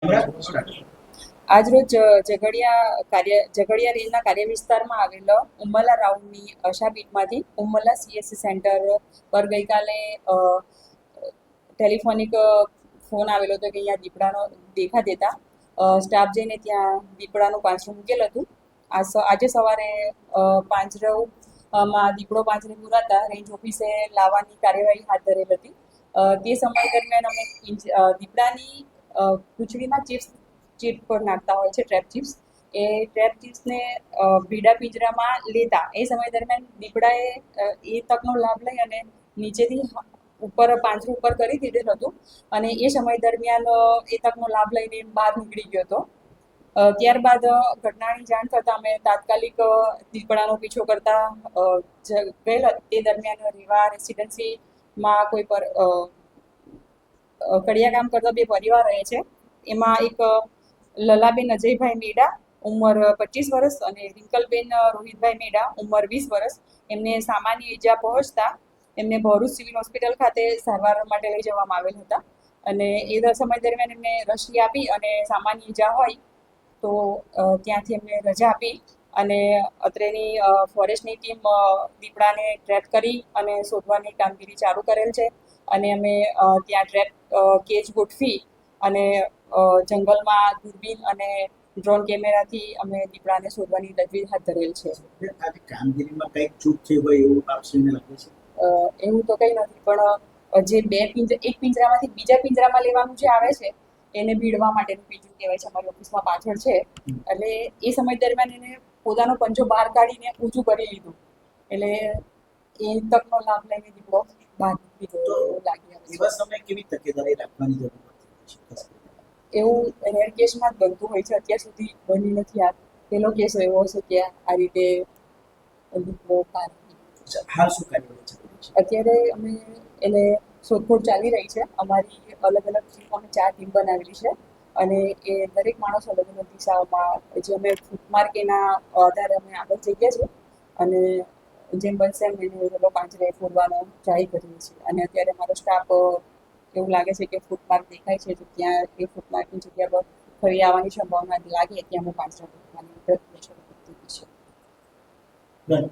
આજરોજ ઝઘડિયા રેન્જના કાર્ય વિસ્તારમાં આવેલો ઉમલા રાઉન્ડની આશાપીઠમાંથી ઉમલા સીએસસી સેન્ટર પર ગઈકાલે ટેલિફોનિક ફોન આવેલો હતો કે અહીંયા દીપડાનો દેખા દેતા સ્ટાફ જઈને ત્યાં દીપડાનું પાંજરું મૂકેલ હતું. આજે સવારે પાંજરામાં દીપડો પાંજરે પુરાતા રેન્જ ઓફિસે લાવવાની કાર્યવાહી હાથ ધરેલ હતી. તે સમય દરમિયાન અમે દીપડાની પૂંછડીમાં ચીપ પર નાખતા હોય છે, ટ્રેપ ચિપ્સ. એ ટ્રેપ ચિપ્સને ભીડા પિંજરામાં લેતા એ સમય દરમિયાન દીપડાએ એ તકનો લાભ લઈ અને નીચેથી ઉપર પાંજરું ઉપર કરી દીધેલ હતું અને એ સમય દરમિયાન એ તકનો લાભ લઈને બહાર નીકળી ગયો હતો. ત્યારબાદ ઘટનાની જાણ થતાં અમે તાત્કાલિક દીપડાનો પીછો કરતા ગયેલા. તે દરમિયાન રેવા રેસિડેન્સીમાં કોઈ પર કડિયા કામ કરતા બે પરિવાર રહે છે. એમાં એક લલાબેન અજયભાઈ મેડા ઉંમર 25 વર્ષ અને રિંકલબેન રોહિતભાઈ મેડા ઉંમર 20 વર્ષ. એમને સામાન્ય ઈજા પહોંચતા એમને ભરૂચ સિવિલ હોસ્પિટલ ખાતે સારવાર માટે લઈ જવામાં આવેલ હતા અને એ સમય દરમિયાન એમને રસી આપી અને સામાન્ય ઈજા હોય તો ત્યાંથી એમને રજા આપી અને અત્રેની ફોરેસ્ટની ટીમ દીપડાને ટ્રેપ કરી અને શોધવાની કામગીરી ચાલુ કરેલ છે અને અમે ત્યાં ટ્રેપ કેજ ગોઠવી અને જંગલમાં દૂરબીન અને ડ્રોન કેમેરાથી અમે દીપડાને શોધવાની તજવીજ હાથ ધરેલ છે. કામગીરીમાં કંઈક ચૂક થઈ હોય એવું આપને લાગે છે? એવું તો કંઈ નથી, પણ જે એક પિંજરામાંથી બીજા પિંજરામાં લેવાનું જે આવે છે એને ભીડવા માટેનું પિંજરું કહેવાય છે, અમારી ઓફિસમાં પાછળ છે. એટલે એ સમય દરમિયાન એને પોતાનો પંજો બહાર કાઢીને ઊંચું કરી લીધું એટલે એ તકનો લાભ લઈને દીપડો બહાર નીકળી ગયો એવું લાગી આવે છે. એવા સમયે કેવી તકેદારી રાખવાની જરૂર પડતી છે? એવું રેર કેસમાં જ બનતું હોય છે. અત્યાર સુધી બની નથી. આ પેલો કેસ એવો છે કે આ રીતે દીપડો બહાર હાલ શું કાર્યવાહી ચાલી રહી છે? અત્યારે અમે એને શોધખોળ ચાલી રહી છે. અમારી અલગ અલગ અમે 4 ટીમ બનાવેલી છે અને એ દરેક માણસ અલગ અલગ દિશાઓમાં જે અમે ફૂટમાર્ક એના આધારે અમે આગળ જઈએ છીએ અને જેમ બનશે એમ એને પાંજરે ફોડવાનો ટ્રાય કરીએ છીએ અને અત્યારે મારો સ્ટાફ એવું લાગે છે કે ફૂટમાર્ક દેખાય છે તો ત્યાં એ ફૂટમાર્કની જગ્યા પર ફરી આવવાની સંભાવના લાગે ત્યાં અમે પાંજરા ફોડવાની પ્રયત્ન શરૂ કરી દીધી છે.